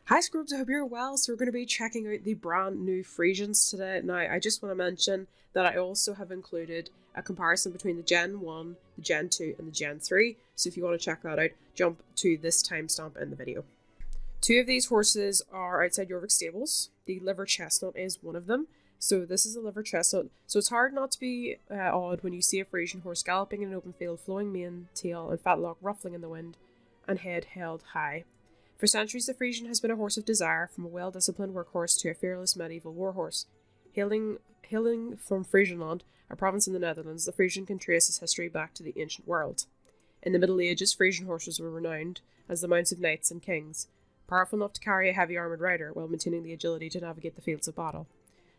Hi Scrubs, I hope you're well. So we're going to be checking out the brand new Friesians today. Now, I just want to mention that I also have included a comparison between the Gen 1, the Gen 2 and the Gen 3. So if you want to check that out, jump to this timestamp in the video. Two of these horses are outside Jorvik Stables. The liver chestnut is one of them. So this is a liver chestnut. So it's hard not to be odd when you see a Friesian horse galloping in an open field, flowing mane, tail and fetlock ruffling in the wind and head held high. For centuries, the Friesian has been a horse of desire, from a well-disciplined workhorse to a fearless medieval warhorse. Hailing from Friesland, a province in the Netherlands, the Friesian can trace its history back to the ancient world. In the Middle Ages, Friesian horses were renowned as the mounts of knights and kings, powerful enough to carry a heavy armoured rider while maintaining the agility to navigate the fields of battle.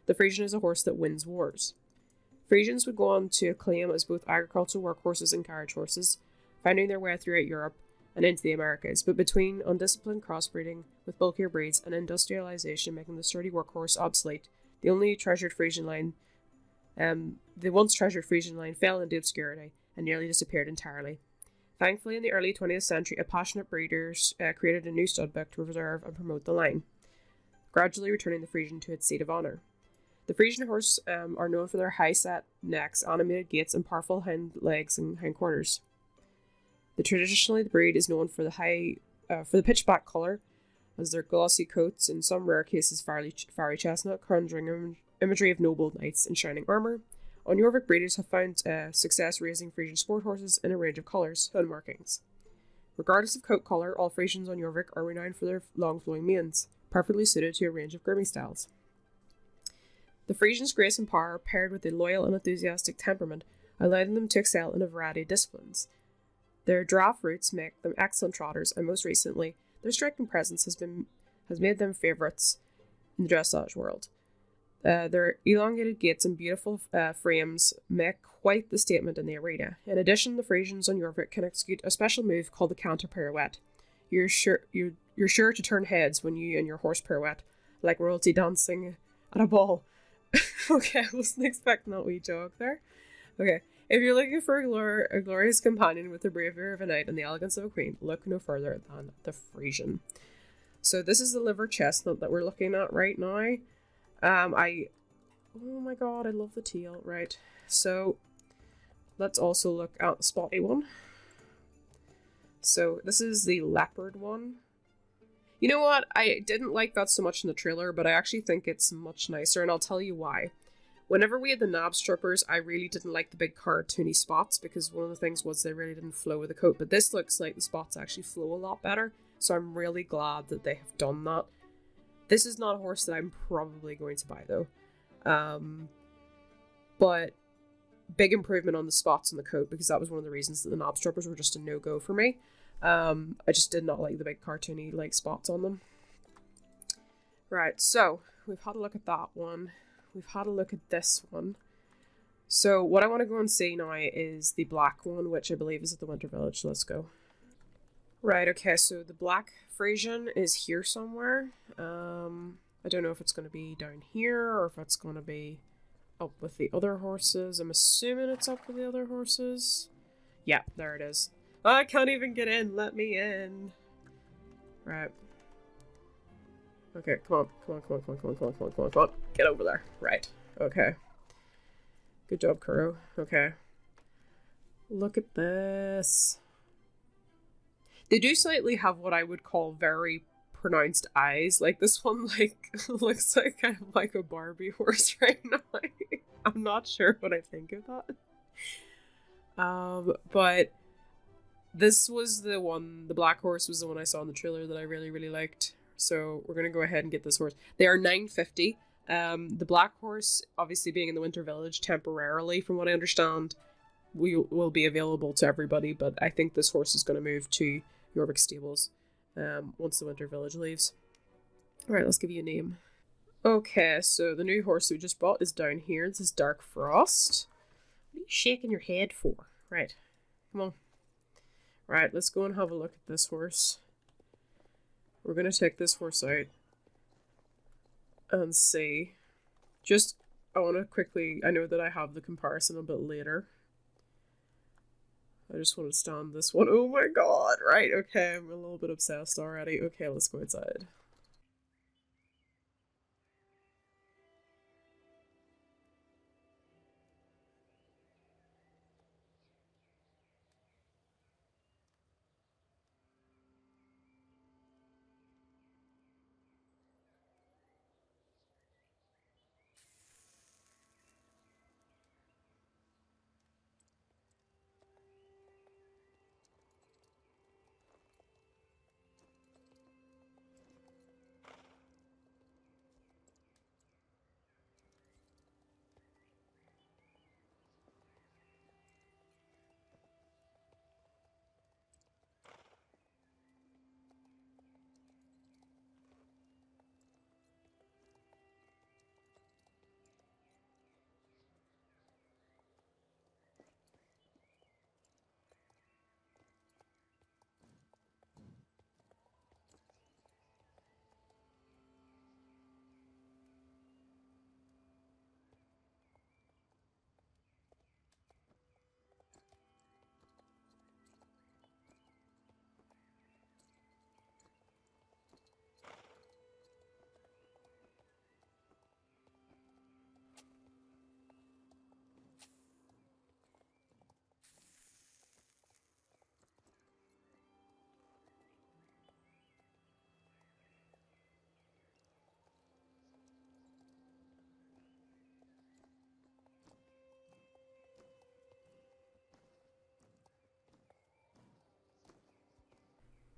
The Friesian is a horse that wins wars. Friesians would go on to acclaim as both agricultural workhorses and carriage horses, finding their way throughout Europe and into the Americas, but between undisciplined crossbreeding with bulkier breeds and industrialization making the sturdy workhorse obsolete, the once treasured Friesian line fell into obscurity and nearly disappeared entirely. Thankfully, in the early 20th century, a passionate breeders created a new stud book to preserve and promote the line, gradually returning the Friesian to its seat of honour. The Friesian horse are known for their high-set necks, animated gaits, and powerful hind legs and hindquarters. Traditionally, the breed is known for the pitch-black colour, as their glossy coats, in some rare cases fiery chestnut, conjuring imagery of noble knights in shining armour. On Jorvik, breeders have found success raising Friesian sport horses in a range of colours and markings. Regardless of coat colour, all Friesians on Jorvik are renowned for their long flowing manes, perfectly suited to a range of grooming styles. The Friesians' grace and power, paired with a loyal and enthusiastic temperament, allowed them to excel in a variety of disciplines. Their giraffe roots make them excellent trotters, and most recently, their striking presence has made them favourites in the dressage world. Their elongated gaits and beautiful frames make quite the statement in the arena. In addition, the Friesians on Jorvik can execute a special move called the canter pirouette. You're sure to turn heads when you and your horse pirouette, like royalty dancing at a ball. Okay, I wasn't expecting that wee jog there. Okay. If you're looking for a glorious companion with the bravery of a knight and the elegance of a queen, look no further than the Friesian. So this is the liver chestnut that we're looking at right now. Oh my god, I love the teal. Right, so let's also look at the spotty one. So this is the leopard one. You know what? I didn't like that so much in the trailer, but I actually think it's much nicer, and I'll tell you why. Whenever we had the knob strippers, I really didn't like the big cartoony spots because one of the things was they really didn't flow with the coat. But this looks like the spots actually flow a lot better, so I'm really glad that they have done that. This is not a horse that I'm probably going to buy though. But big improvement on the spots on the coat because that was one of the reasons that the knob strippers were just a no-go for me. I just did not like the big cartoony like spots on them. Right, so we've had a look at that one. We've had a look at this one. So what I want to go and see now is the black one, which I believe is at the Winter Village. So let's go. Right, okay, so the black Friesian is here somewhere. I don't know if it's going to be down here or if it's going to be up with the other horses. I'm assuming it's up with the other horses. Yeah, there it is. I can't even get in. Let me in. Right. Okay, come on. Get over there. Right. Okay. Good job, Kuro. Okay. Look at this. They do slightly have what I would call very pronounced eyes. Like this one, like, looks like kind of like a Barbie horse right now. I'm not sure what I think of that. But this was the one, the black horse was the one I saw in the trailer that I really, really liked. So we're going to go ahead and get this horse. They are $9.50. The black horse, obviously being in the Winter Village temporarily, from what I understand, will be available to everybody. But I think this horse is going to move to Jorvik Stables once the Winter Village leaves. Alright, let's give you a name. Okay, so the new horse we just bought is down here. This is Dark Frost. What are you shaking your head for? Right, come on. Right, let's go and have a look at this horse. We're going to take this horse out and see. I want to quickly, I know that I have the comparison a bit later. I just want to stand this one. Oh my god, right, okay, I'm a little bit obsessed already. Okay, let's go outside.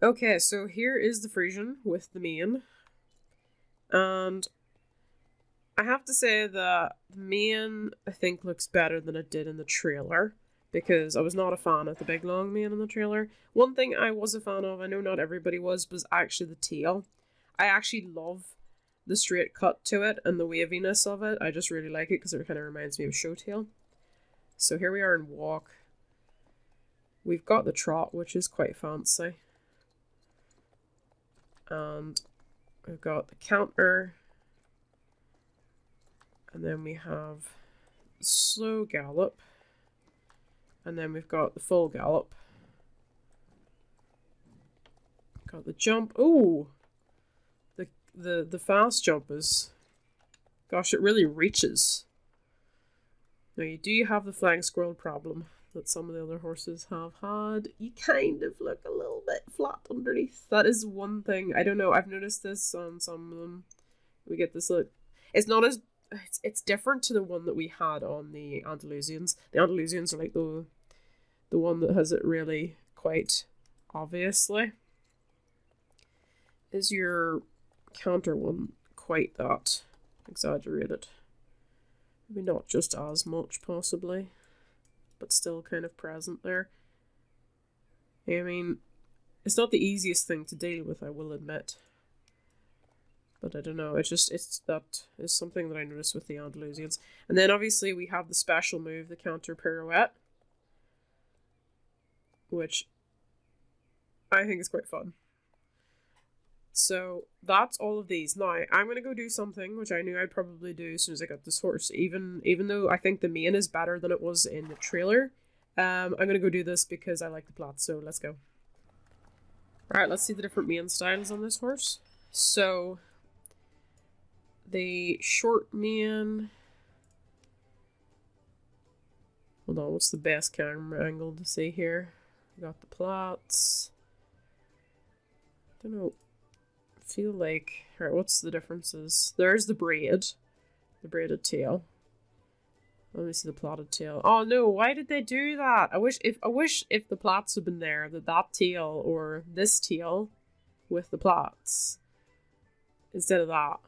Okay, so here is the Friesian with the mane. And I have to say that the mane, I think, looks better than it did in the trailer, because I was not a fan of the big long mane in the trailer. One thing I was a fan of, I know not everybody was actually the tail. I actually love the straight cut to it and the waviness of it. I just really like it because it kind of reminds me of show tail. So here we are in walk. We've got the trot, which is quite fancy. And we've got the canter. And then we have slow gallop. And then we've got the full gallop. Got the jump. Oh! The fast jump is... Gosh, it really reaches. Now you do have the flying squirrel problem that some of the other horses have had. You kind of look a little bit flat underneath. That is one thing. I don't know. I've noticed this on some of them. We get this look. It's not as... It's different to the one that we had on the Andalusians. The Andalusians are like the one that has it really quite obviously. Is your counter one quite that exaggerated? Maybe not just as much, possibly, but still kind of present there. I mean, it's not the easiest thing to deal with, I will admit. But I don't know, that is something that I noticed with the Andalusians. And then obviously we have the special move, the canter pirouette, which I think is quite fun. So that's all of these. Now, I'm going to go do something which I knew I'd probably do as soon as I got this horse. Even though I think the mane is better than it was in the trailer, I'm going to go do this because I like the plot, so let's go. Alright, let's see the different mane styles on this horse. So, the short mane... Hold on, what's the best camera angle to see here? We got the plots. I don't know. Feel like... Alright, what's the differences? There's the braid. The braided tail. Let me see the plotted tail. Oh no, why did they do that? I wish if the plots had been there, that tail or this tail with the plots instead of that.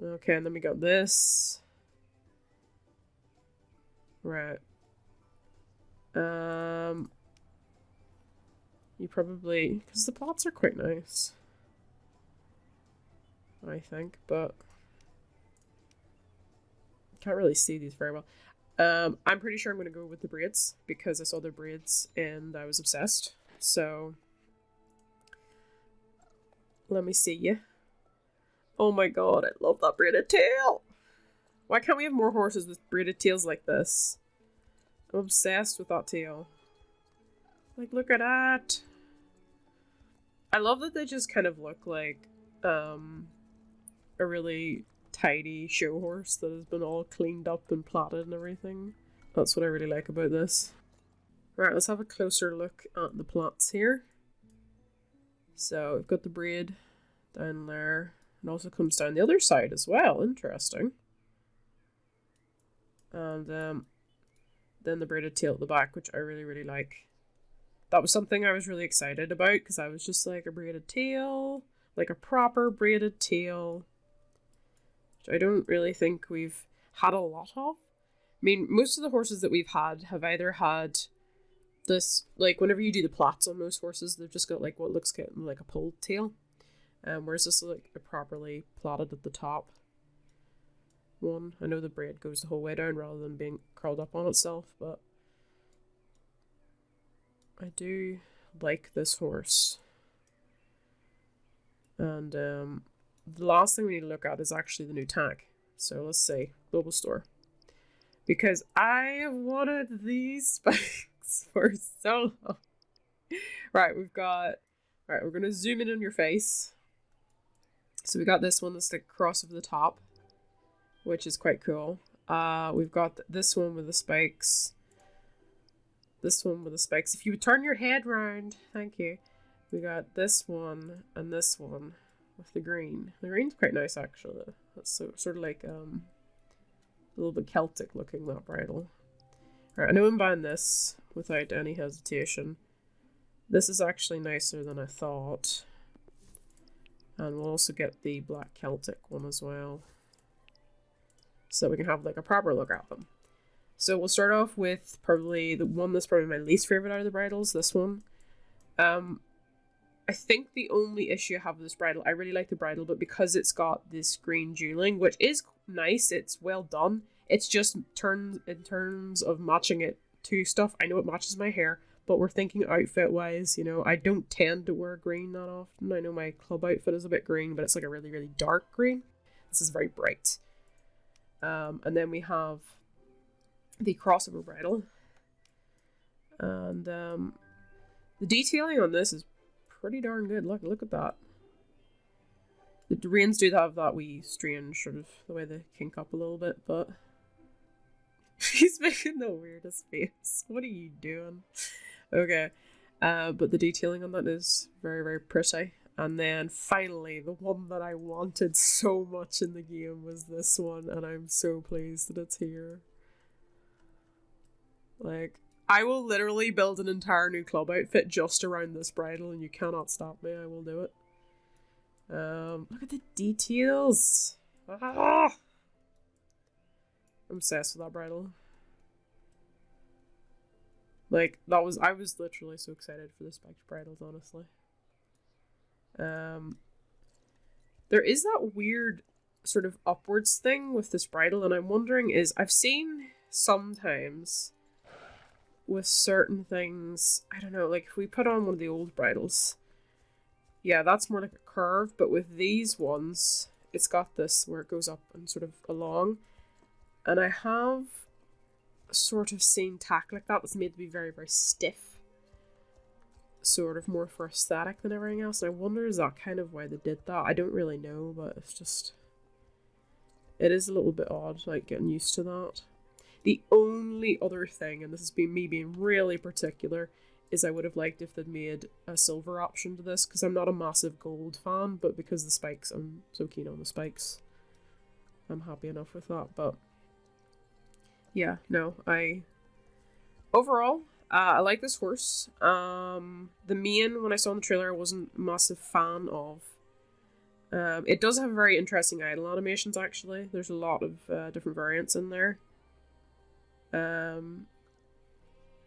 Okay, and then we got this. Right. You probably... Because the plots are quite nice, I think, but can't really see these very well. I'm pretty sure I'm going to go with the braids because I saw their braids and I was obsessed. So let me see you. Oh my god, I love that braided tail. Why can't we have more horses with braided tails like this? I'm obsessed with that tail. Like, look at that. I love that they just kind of look like a really tidy show horse that has been all cleaned up and plaited and everything. That's what I really like about this. Right, let's have a closer look at the plaits here. So we've got the braid down there. It also comes down the other side as well. Interesting. And then the braided tail at the back, which I really, really like. That was something I was really excited about because I was just like, a braided tail, like a proper braided tail, which I don't really think we've had a lot of. I mean, most of the horses that we've had have either had this, like whenever you do the plaits on most horses, they've just got like what looks kind of like a pulled tail, whereas this is like a properly plaited at the top one. I know the braid goes the whole way down rather than being curled up on itself, but I do like this horse. And the last thing we need to look at is actually the new tack. So let's see, Global Store. Because I have wanted these spikes for so long. Right, we're going to zoom in on your face. So we got this one that's the cross over the top, which is quite cool. We've got this one with the spikes. This one with the spikes. If you would turn your head round, thank you. We got this one and this one with the green. The green's quite nice actually. That's sort of like a little bit Celtic looking, that bridle. Alright, I know I'm buying this without any hesitation. This is actually nicer than I thought. And we'll also get the black Celtic one as well, so we can have like a proper look at them. So we'll start off with probably the one that's probably my least favorite out of the bridles, this one. I think the only issue I have with this bridle, I really like the bridle, but because it's got this green jewelling, which is nice, it's well done, it's just in terms of matching it to stuff. I know it matches my hair, but we're thinking outfit wise, you know, I don't tend to wear green that often. I know my club outfit is a bit green, but it's like a really, really dark green. This is very bright. And then we have the crossover bridle. And the detailing on this is pretty darn good. Look at that. The reins do have that wee strange sort of the way they kink up a little bit, but he's making the weirdest face. What are you doing? Okay. But the detailing on that is very, very pretty. And then finally, the one that I wanted so much in the game was this one, and I'm so pleased that it's here. Like, I will literally build an entire new club outfit just around this bridle, and you cannot stop me. I will do it. Look at the details. Ah! I'm obsessed with that bridle. Like, I was literally so excited for the spiked bridles, honestly. There is that weird sort of upwards thing with this bridle, and I'm wondering I've seen sometimes with certain things, I don't know, like if we put on one of the old bridles, yeah, that's more like a curve, but with these ones, it's got this where it goes up and sort of along, and I have sort of seen tack like that that's made to be very, very stiff, sort of more for aesthetic than everything else, and I wonder is that kind of why they did that? I don't really know, but it's just, it is a little bit odd, like getting used to that. The only other thing, and this has been me being really particular, is I would have liked if they'd made a silver option to this, because I'm not a massive gold fan, but because the spikes, I'm so keen on the spikes. I'm happy enough with that, but yeah, no, overall, I like this horse. The mane, when I saw in the trailer, I wasn't a massive fan of. It does have very interesting idle animations, actually. There's a lot of different variants in there.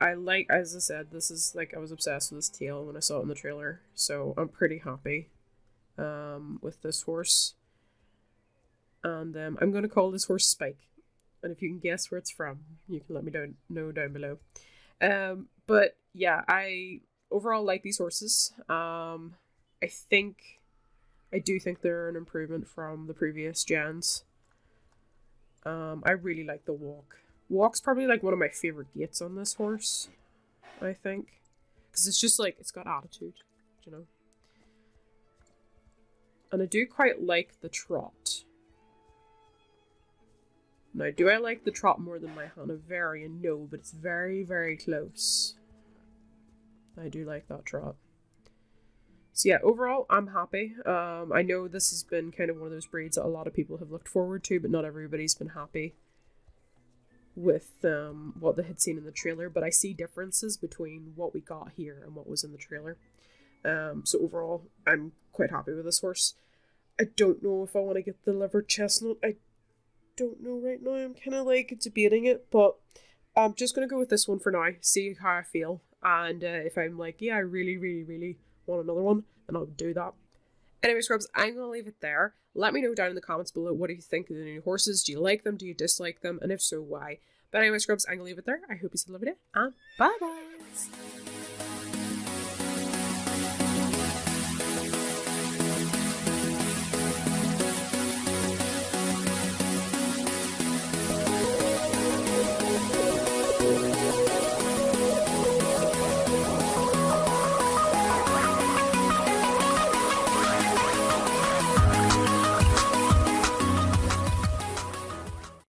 I like, as I said, this is like, I was obsessed with this tail when I saw it in the trailer, so I'm pretty happy with this horse. And I'm going to call this horse Spike, and if you can guess where it's from, you can let me know down below. But yeah, I overall like these horses. I do think they're an improvement from the previous gens. I really like the walk. Walk's probably like one of my favorite gaits on this horse, I think, because it's just like, it's got attitude, you know. And I do quite like the trot. Now, do I like the trot more than my Hanoverian? No, but it's very, very close. I do like that trot. So yeah, overall, I'm happy. I know this has been kind of one of those breeds that a lot of people have looked forward to, but not everybody's been happy with what they had seen in the trailer, but I see differences between what we got here and what was in the trailer. So overall, I'm quite happy with this horse. I don't know if I want to get the liver chestnut. I don't know right now. I'm kind of like debating it, but I'm just going to go with this one for now, see how I feel, and if I'm like, yeah, I really, really, really want another one, then I'll do that. Anyway, scrubs, I'm going to leave it there. Let me know down in the comments below, what do you think of the new horses? Do you like them? Do you dislike them? And if so, why? But anyway, scrubs, I'm going to leave it there. I hope you still love it, and bye, guys!